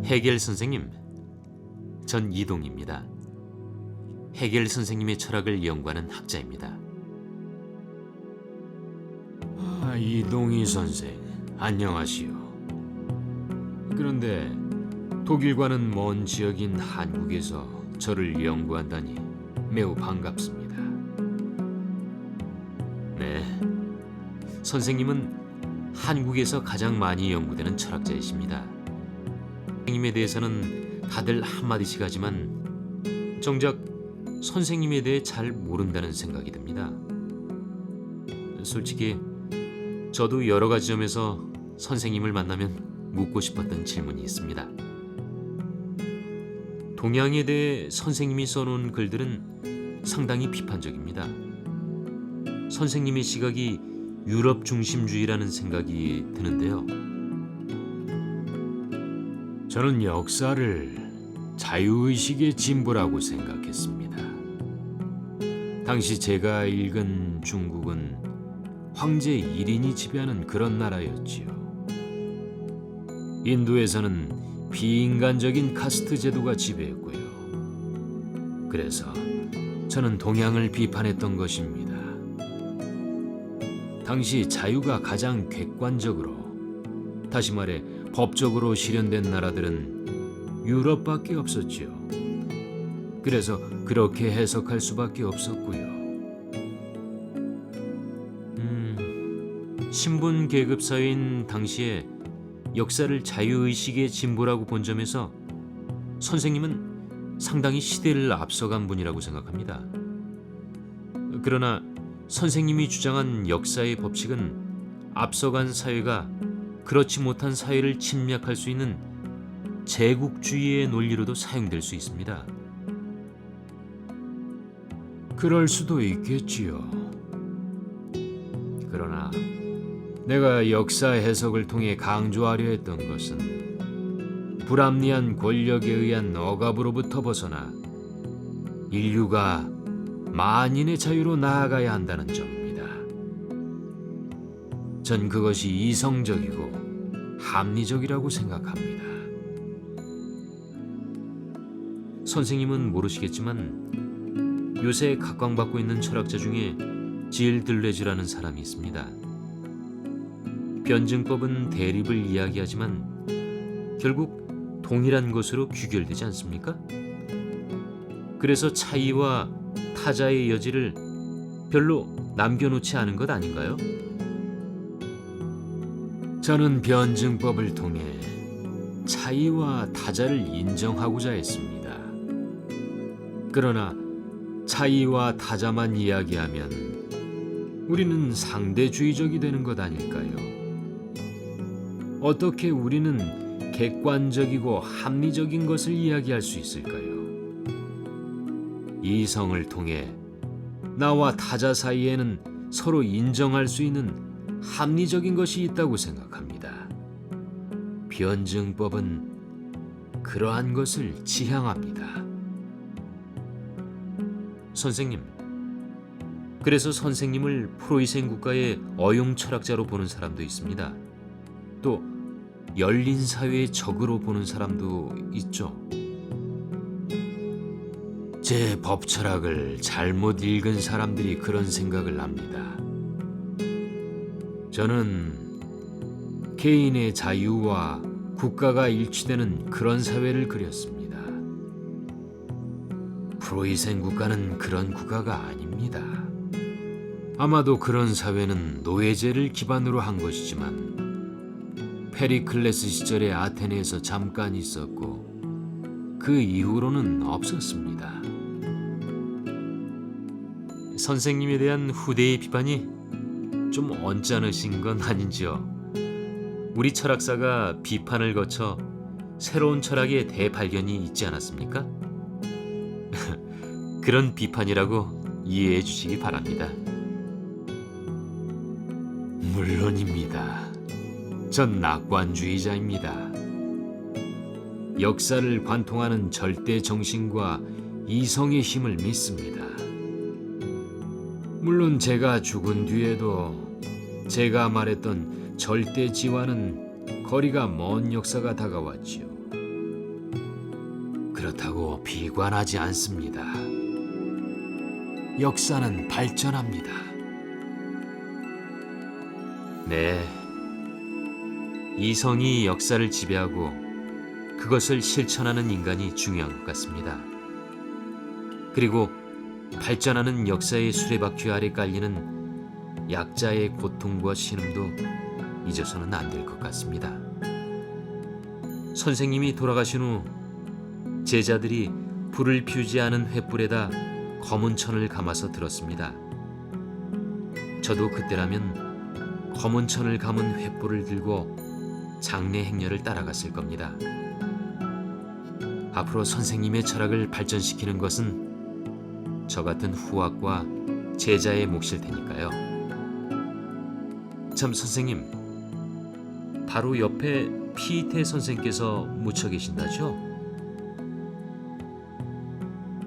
해겔 선생님, 전 이동입니다. 해겔 선생님의 철학을 연구하는 학자입니다. 이동희 선생, 안녕하시오. 그런데 독일과는 먼 지역인 한국에서 저를 연구한다니 매우 반갑습니다. 네, 선생님은 한국에서 가장 많이 연구되는 철학자이십니다. 선생님에 대해서는 다들 한마디씩 하지만 정작 선생님에 대해 잘 모른다는 생각이 듭니다. 솔직히 저도 여러 가지 점에서 선생님을 만나면 묻고 싶었던 질문이 있습니다. 동양에 대해 선생님이 써놓은 글들은 상당히 비판적입니다. 선생님의 시각이 유럽 중심주의라는 생각이 드는데요. 저는 역사를 자유의식의 진보라고 생각했습니다. 당시 제가 읽은 중국은 황제 1인이 지배하는 그런 나라였지요. 인도에서는 비인간적인 카스트 제도가 지배했고요. 그래서 저는 동양을 비판했던 것입니다. 당시 자유가 가장 객관적으로, 다시 말해 법적으로 실현된 나라들은 유럽밖에 없었지요. 그래서 그렇게 해석할 수밖에 없었고요. 신분 계급 사회인 당시에 역사를 자유의식의 진보라고 본 점에서 선생님은 상당히 시대를 앞서간 분이라고 생각합니다. 그러나 선생님이 주장한 역사의 법칙은 앞서간 사회가 그렇지 못한 사회를 침략할 수 있는 제국주의의 논리로도 사용될 수 있습니다. 그럴 수도 있겠지요. 그러나 내가 역사 해석을 통해 강조하려 했던 것은 불합리한 권력에 의한 억압으로부터 벗어나 인류가 만인의 자유로 나아가야 한다는 점입니다. 전 그것이 이성적이고 합리적이라고 생각합니다. 선생님은 모르시겠지만 요새 각광받고 있는 철학자 중에 질 들레즈라는 사람이 있습니다. 변증법은 대립을 이야기하지만 결국 동일한 것으로 귀결되지 않습니까? 그래서 차이와 타자의 여지를 별로 남겨놓지 않은 것 아닌가요? 저는 변증법을 통해 차이와 타자를 인정하고자 했습니다. 그러나 차이와 타자만 이야기하면 우리는 상대주의적이 되는 것 아닐까요? 어떻게 우리는 객관적이고 합리적인 것을 이야기할 수 있을까요? 이성을 통해 나와 타자 사이에는 서로 인정할 수 있는 합리적인 것이 있다고 생각합니다. 변증법은 그러한 것을 지향합니다. 선생님, 그래서 선생님을 프로이센 국가의 어용 철학자로 보는 사람도 있습니다. 또 열린 사회의 적으로 보는 사람도 있죠. 제 법철학을 잘못 읽은 사람들이 그런 생각을 합니다. 저는 개인의 자유와 국가가 일치되는 그런 사회를 그렸습니다. 프로이센 국가는 그런 국가가 아닙니다. 아마도 그런 사회는 노예제를 기반으로 한 것이지만 페리클레스 시절에 아테네에서 잠깐 있었고 그 이후로는 없었습니다. 선생님에 대한 후대의 비판이 좀 언짢으신 건 아닌지요? 우리 철학사가 비판을 거쳐 새로운 철학의 대발견이 있지 않았습니까? 그런 비판이라고 이해해 주시기 바랍니다. 물론입니다. 전 낙관주의자입니다. 역사를 관통하는 절대 정신과 이성의 힘을 믿습니다. 물론 제가 죽은 뒤에도 제가 말했던 절대지와는 거리가 먼 역사가 다가왔지요. 그렇다고 비관하지 않습니다. 역사는 발전합니다. 네, 이성이 역사를 지배하고 그것을 실천하는 인간이 중요한 것 같습니다. 그리고 발전하는 역사의 수레바퀴 아래 깔리는 약자의 고통과 신음도 잊어서는 안 될 것 같습니다. 선생님이 돌아가신 후 제자들이 불을 피우지 않은 횃불에다 검은 천을 감아서 들었습니다. 저도 그때라면 검은 천을 감은 횃불을 들고 장례 행렬을 따라갔을 겁니다. 앞으로 선생님의 철학을 발전시키는 것은 저 같은 후학과 제자의 몫일 테니까요. 참 선생님, 바로 옆에 피이태 선생께서 묻혀 계신다죠?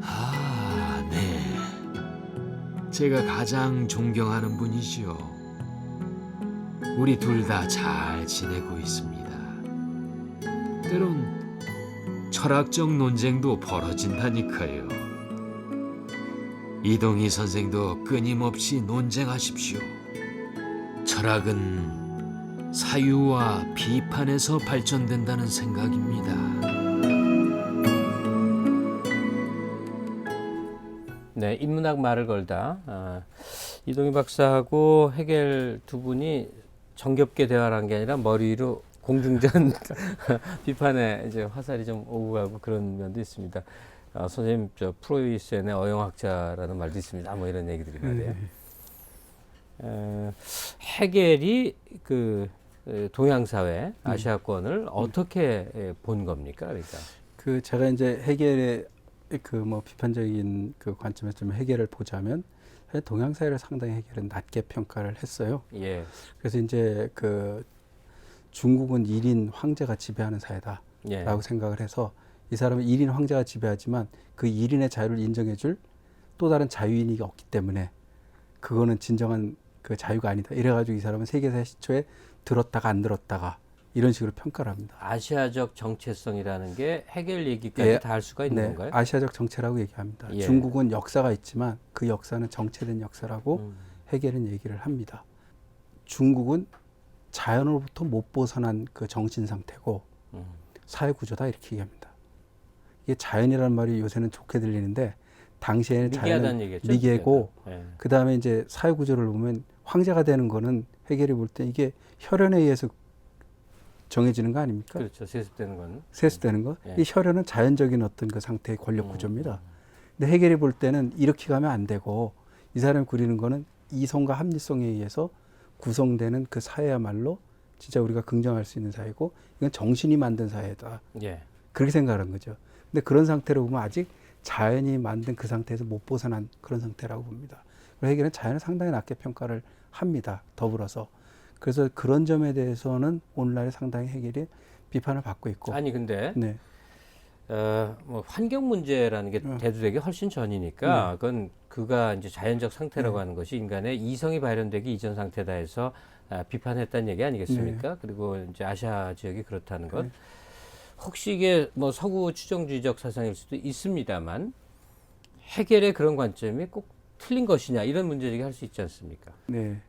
아, 네. 제가 가장 존경하는 분이지요. 우리 둘 다 잘 지내고 있습니다. 때론 철학적 논쟁도 벌어진다니까요. 이동희 선생도 끊임없이 논쟁하십시오. 철학은 사유와 비판에서 발전된다는 생각입니다. 네, 인문학 말을 걸다. 이동희 박사하고 헤겔 두 분이 정겹게 대화를 한 게 아니라 머리 위로 공중전 비판에 이제 화살이 좀 오고 가고 그런 면도 있습니다. 선생님, 저 프로이센의 어영학자라는 말도 있습니다. 뭐 이런 얘기들이 말이에요. 헤겔이 그 동양사회, 아시아권을 어떻게 본 겁니까? 그러니까. 그 제가 이제 헤겔의 그 뭐 비판적인 그 관점에서 좀 헤겔을 보자면 사실 동양사회를 상당히 헤겔은 낮게 평가를 했어요. 예. 그래서 이제 그 중국은 1인 황제가 지배하는 사회다라고 예. 생각을 해서 이 사람은 1인 황제가 지배하지만 그 1인의 자유를 인정해줄 또 다른 자유인이 없기 때문에 그거는 진정한 그 자유가 아니다. 이래가지고 이 사람은 세계사의 시초에 들었다가 안 들었다가 이런 식으로 평가를 합니다. 아시아적 정체성이라는 게 헤겔 얘기까지 예. 다 할 수가 있는 네, 건가요? 아시아적 정체라고 얘기합니다. 예. 중국은 역사가 있지만 그 역사는 정체된 역사라고 헤겔은 얘기를 합니다. 중국은 자연으로부터 못 벗어난 그 정신 상태고 사회 구조다 이렇게 얘기합니다. 이게 자연이라는 말이 요새는 좋게 들리는데 당시에는 자연은 얘기겠죠? 미개고 예. 그 다음에 이제 사회 구조를 보면 황제가 되는 거는 헤겔이 볼 때 이게 혈연에 의해서 정해지는 거 아닙니까? 그렇죠. 세습되는 거는. 세습되는 거. 예. 이 혈연은 자연적인 어떤 그 상태의 권력 구조입니다. 근데 헤겔이 볼 때는 이렇게 가면 안 되고 이 사람이 그리는 거는 이성과 합리성에 의해서 구성되는 그 사회야말로 진짜 우리가 긍정할 수 있는 사회고 이건 정신이 만든 사회다. 예. 그렇게 생각하는 거죠. 근데 그런 상태로 보면 아직 자연이 만든 그 상태에서 못 벗어난 그런 상태라고 봅니다. 그래서 헤겔은 자연을 상당히 낮게 평가를 합니다. 더불어서. 그래서 그런 점에 대해서는 오늘날에 상당히 헤겔이 비판을 받고 있고. 아니 근데 네. 뭐 환경 문제라는 게 대두되기 훨씬 전이니까 그건 그가 이제 자연적 상태라고 하는 것이 인간의 이성이 발현되기 이전 상태다 해서 비판했다는 얘기 아니겠습니까? 그리고 이제 아시아 지역이 그렇다는 것. 혹시 이게 뭐 서구 추정주의적 사상일 수도 있습니다만 헤겔의 그런 관점이 꼭 틀린 것이냐 이런 문제제기 할 수 있지 않습니까? 네.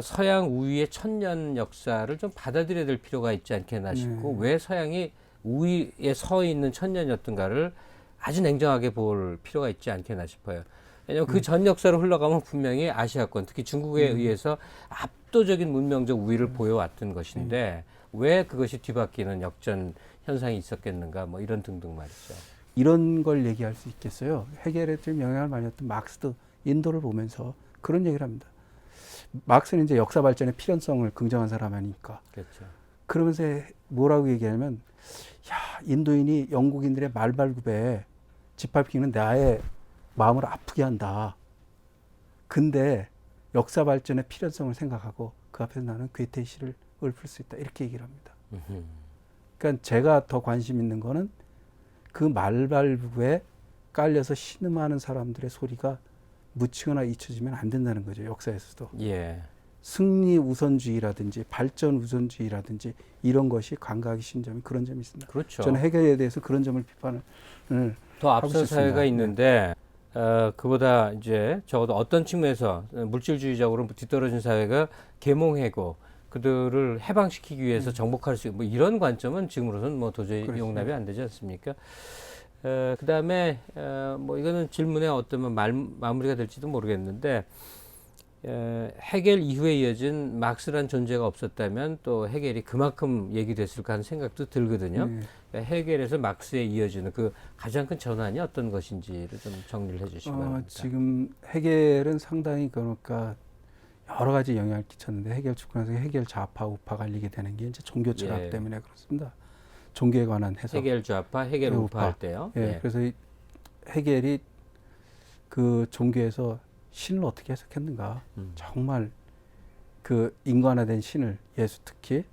서양 우위의 천년 역사를 좀 받아들여야 될 필요가 있지 않겠나 싶고 왜 서양이 우위에 서 있는 천년이었던가를 아주 냉정하게 볼 필요가 있지 않겠나 싶어요. 왜냐하면 그 전 역사로 흘러가면 분명히 아시아권, 특히 중국에 의해서 압도적인 문명적 우위를 보여왔던 것인데 왜 그것이 뒤바뀌는 역전 현상이 있었겠는가 뭐 이런 등등 말이죠. 이런 걸 얘기할 수 있겠어요. 헤겔에 좀 영향을 많이 줬던 마크스도 인도를 보면서 그런 얘기를 합니다. 마크스는 이제 역사 발전의 필연성을 긍정한 사람 아니니까. 그렇죠. 그러면서 뭐라고 얘기하냐면, 야, 인도인이 영국인들의 말발굽에 짓밟히는 나의 마음을 아프게 한다. 근데 역사 발전의 필연성을 생각하고 그 앞에서 나는 괴테의 시를 읊을 수 있다. 이렇게 얘기를 합니다. 그러니까 제가 더 관심 있는 거는 그 말발굽에 깔려서 신음하는 사람들의 소리가 묻히거나 잊혀지면 안 된다는 거죠. 역사에서도. 예. 승리 우선주의라든지 발전 우선주의라든지 이런 것이 관과하기 쉬운 점이 그런 점이 있습니다. 그렇죠. 저는 헤겔에 대해서 그런 점을 비판을 더 앞선 싶습니다. 사회가 있는데 그보다 이제 적어도 어떤 측면에서 물질주의적으로 뒤떨어진 사회가 계몽해고 그들을 해방시키기 위해서 정복할 수 있고 뭐 이런 관점은 지금으로서는 뭐 도저히 그렇죠. 용납이 안 되지 않습니까? 그다음에 뭐 이거는 질문의 어떤 마무리가 될지도 모르겠는데 헤겔 이후에 이어진 막스란 존재가 없었다면 또 헤겔이 그만큼 얘기됐을까 하는 생각도 들거든요. 그러니까 헤겔에서 막스에 이어지는 그 가장 큰 전환이 어떤 것인지를 좀 정리를 해주시기 바랍니다. 지금 헤겔은 상당히 그러니까 여러 가지 영향을 끼쳤는데 해겔 축구에서 해겔 좌파 우파 갈리게 되는 게 이제 종교 철학 예. 때문에 그렇습니다. 종교에 관한 해석. 해겔 좌파, 해겔 우파 할 때요. 예. 그래서 이 해겔이 그 종교에서 신을 어떻게 해석했는가? 정말 그 인간화된 신을 예수 특히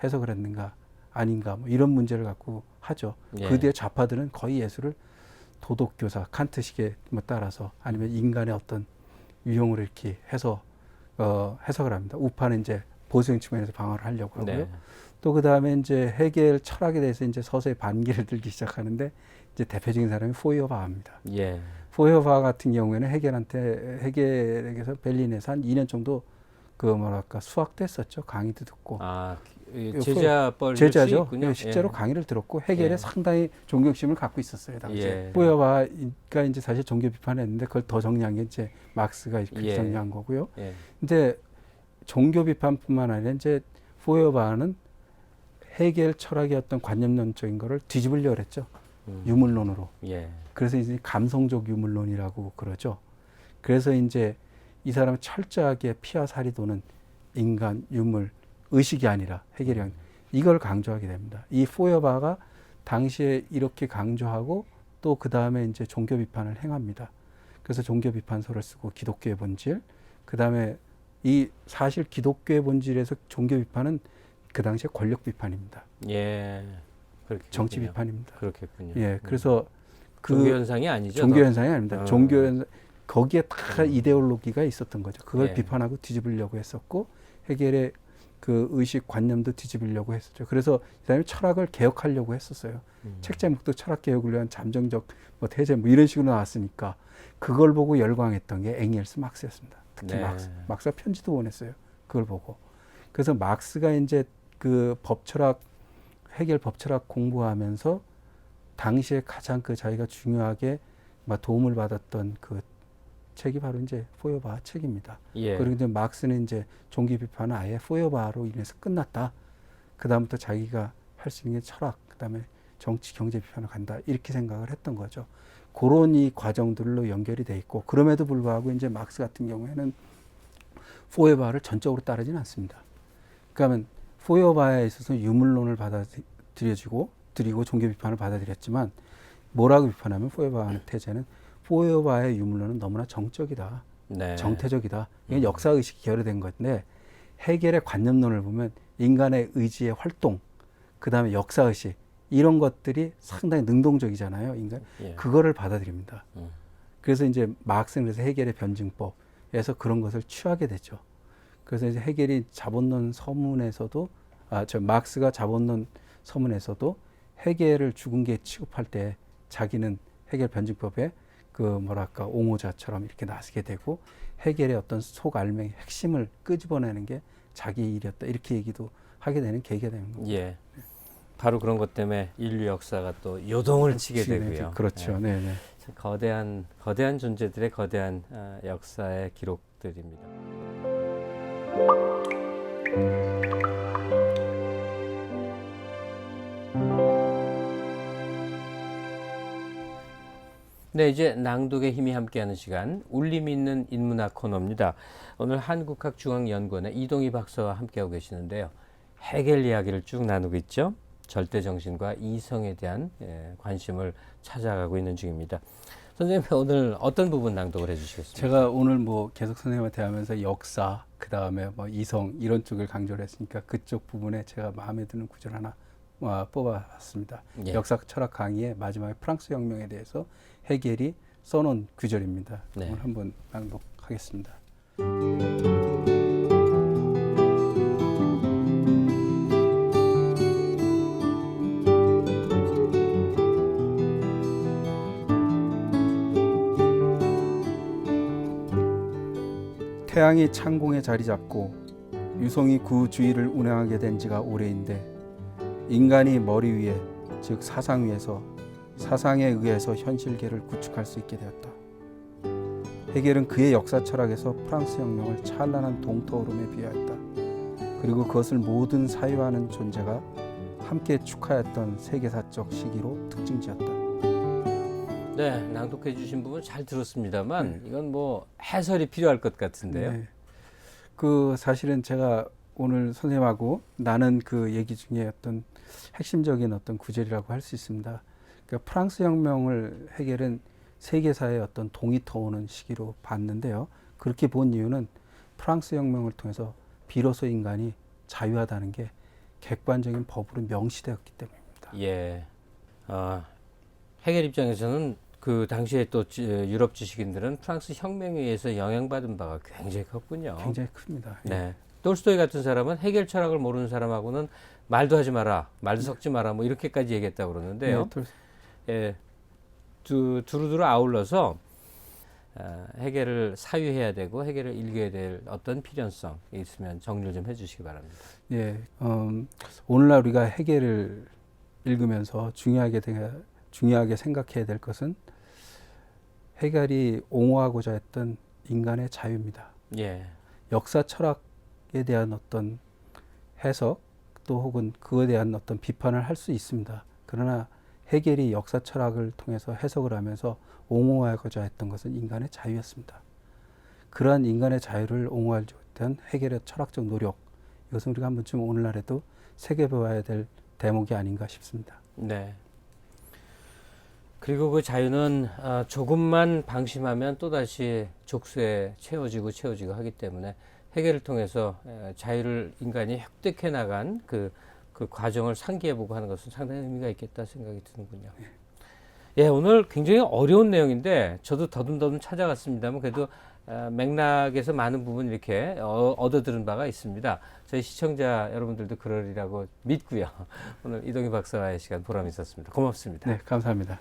해석을 했는가 아닌가 뭐 이런 문제를 갖고 하죠. 예. 그 뒤에 좌파들은 거의 예수를 도덕교사 칸트식에 뭐 따라서 아니면 인간의 어떤 유형으로 이렇게 해서 해석을 합니다. 우파는 이제 보수형 측면에서 방어를 하려고 하고요. 네. 또 그 다음에 이제 해겔 철학에 대해서 이제 서서히 반기를 들기 시작하는데 이제 대표적인 사람이 포이어바하입니다. 예. 포이어바 같은 경우에는 해겔에게서 베를린에서 한 2년 정도 그 뭐랄까 수학도 했었죠. 강의도 듣고. 아, 제자뻘 제자죠. 있군요. 실제로 예. 강의를 들었고 해겔에 예. 상당히 존경심을 갖고 있었어요. 당시에. 예. 포이어바가 이제 사실 종교 비판을 했는데 그걸 더 정리한 게 이제 막스가 이렇게 예. 정리한 거고요. 예. 근데 종교 비판뿐만 아니라 이제 포이어바는 해겔 철학의 어떤 관념론적인 거를 뒤집으려고 했죠. 유물론으로. 예. 그래서 이제 감성적 유물론이라고 그러죠. 그래서 이제 이 사람은 철저하게 피와 살이 도는 인간, 유물, 의식이 아니라 해겔이 아니라 이걸 강조하게 됩니다. 이 포이어바가 당시에 이렇게 강조하고 또 그 다음에 이제 종교 비판을 행합니다. 그래서 종교 비판서를 쓰고 기독교의 본질, 그 다음에 이 사실 기독교의 본질에서 종교 비판은 그 당시에 권력 비판입니다. 예. 그렇겠군요. 정치 비판입니다. 그렇겠군요. 예, 그래서 그 종교 현상이 아니죠. 종교 더? 현상이 아닙니다. 어. 종교 현상 거기에 다 이데올로기가 있었던 거죠. 그걸 예. 비판하고 뒤집으려고 했었고 해겔의 그 의식 관념도 뒤집으려고 했었죠. 그래서 이 사람이 철학을 개혁하려고 했었어요. 책 제목도 철학 개혁을 위한 잠정적 뭐 태제 뭐 이런 식으로 나왔으니까 그걸 보고 열광했던 게 엥겔스 막스였습니다. 특히 네. 막스가 편지도 보냈어요. 그걸 보고. 그래서 막스가 이제 그 법철학 해겔 법철학 공부하면서 당시에 가장 그 자기가 중요하게 막 도움을 받았던 그 책이 바로 이제 포이어바 책입니다. 예. 그리고 이제 막스는 이제 종교 비판은 아예 포이어바로 인해서 끝났다. 그 다음부터 자기가 할 수 있는 게 철학, 그 다음에 정치, 경제 비판을 간다. 이렇게 생각을 했던 거죠. 그런 이 과정들로 연결이 돼 있고 그럼에도 불구하고 이제 막스 같은 경우에는 포이어바를 전적으로 따르지는 않습니다. 그러니까 포이어바에 있어서 유물론을 드리고 종교 비판을 받아들였지만 뭐라고 비판하면 포이어바의 태제는 포이어바의 유물론은 너무나 정적이다. 네. 정태적이다. 이건 역사의식이 결여된 건데 해겔의 관념론을 보면 인간의 의지의 활동, 그 다음에 역사의식 이런 것들이 상당히 능동적이잖아요. 인간 예. 그거를 받아들입니다. 그래서 이제 막스는 그래서 해겔의 변증법에서 그런 것을 취하게 되죠. 그래서 이제 해겔이 자본론 서문에서도 막스가 자본론 서문에서도 해겔을 죽은 개 취급할 때 자기는 해겔 변증법에 그 뭐랄까 옹호자처럼 이렇게 나서게 되고 해겔의 어떤 속알맹이 핵심을 끄집어내는 게 자기 일이었다 이렇게 얘기도 하게 되는 계기가 되는 겁니다. 예. 바로 그런 것 때문에 인류 역사가 또 요동을 치게 되고요. 그렇죠. 예. 네, 네. 참 거대한 존재들의 거대한 역사의 기록들입니다. 네, 이제 낭독의 힘이 함께하는 시간, 울림 있는 인문학 코너입니다. 오늘 한국학중앙연구원의 이동희 박사와 함께하고 계시는데요. 해겔 이야기를 쭉 나누고 있죠. 절대정신과 이성에 대한 관심을 찾아가고 있는 중입니다. 선생님, 오늘 어떤 부분 낭독을 해주시겠습니까? 제가 오늘 뭐 계속 선생님한테 하면서 역사, 그 다음에 뭐 이성 이런 쪽을 강조를 했으니까 그쪽 부분에 제가 마음에 드는 구절 하나 뽑아봤습니다. 예. 역사 철학 강의의 마지막에 프랑스 혁명에 대해서 해겔이 써놓은 구절입니다. 네. 오늘 한번 낭독하겠습니다. 태양이 창공에 자리 잡고 유성이 그 주위를 운행하게 된 지가 오래인데 인간이 머리 위에 즉 사상 위에서 사상에 의해서 현실계를 구축할 수 있게 되었다. 해겔은 그의 역사 철학에서 프랑스 혁명을 찬란한 동토울음에 비유했다. 그리고 그것을 모든 사유하는 존재가 함께 축하했던 세계사적 시기로 특징지었다. 네, 낭독해 주신 부분 잘 들었습니다만 이건 뭐 해설이 필요할 것 같은데요. 네. 그 사실은 제가 오늘 선생님하고 나눈 그 얘기 중에 어떤 핵심적인 어떤 구절이라고 할 수 있습니다. 그러니까 프랑스 혁명을 해겔은 세계사의 어떤 동이터 오는 시기로 봤는데요. 그렇게 본 이유는 프랑스 혁명을 통해서 비로소 인간이 자유하다는 게 객관적인 법으로 명시되었기 때문입니다. 예. 헤겔 입장에서는 그 당시에 또 유럽 지식인들은 프랑스 혁명에 의해서 영향받은 바가 굉장히 컸군요. 굉장히 큽니다. 예. 네. 톨스토이 같은 사람은 헤겔 철학을 모르는 사람하고는 말도 하지 마라, 말도 섞지 마라, 뭐 이렇게까지 얘기했다고 그러는데요. 예, 두루두루 아울러서 헤겔을 사유해야 되고 헤겔을 읽어야 될 어떤 필연성이 있으면 정리를 좀 해주시기 바랍니다. 예, 오늘날 우리가 헤겔을 읽으면서 중요하게 생각해야 될 것은 헤겔이 옹호하고자 했던 인간의 자유입니다. 예, 역사 철학에 대한 어떤 해석 또 혹은 그에 대한 어떤 비판을 할 수 있습니다. 그러나 헤겔이 역사 철학을 통해서 해석을 하면서 옹호하고자 했던 것은 인간의 자유였습니다. 그러한 인간의 자유를 옹호하지 못한 헤겔의 철학적 노력, 이것은 우리가 한 번쯤 오늘날에도 새겨봐야 될 대목이 아닌가 싶습니다. 네. 그리고 그 자유는 조금만 방심하면 또다시 족쇄에 채워지고 하기 때문에 헤겔을 통해서 자유를 인간이 획득해 나간 그 과정을 상기해보고 하는 것은 상당히 의미가 있겠다 생각이 드는군요. 예, 오늘 굉장히 어려운 내용인데 저도 더듬더듬 찾아갔습니다만 그래도 맥락에서 많은 부분 이렇게 얻어들은 바가 있습니다. 저희 시청자 여러분들도 그러리라고 믿고요. 오늘 이동희 박사와의 시간 보람 있었습니다. 고맙습니다. 네, 감사합니다.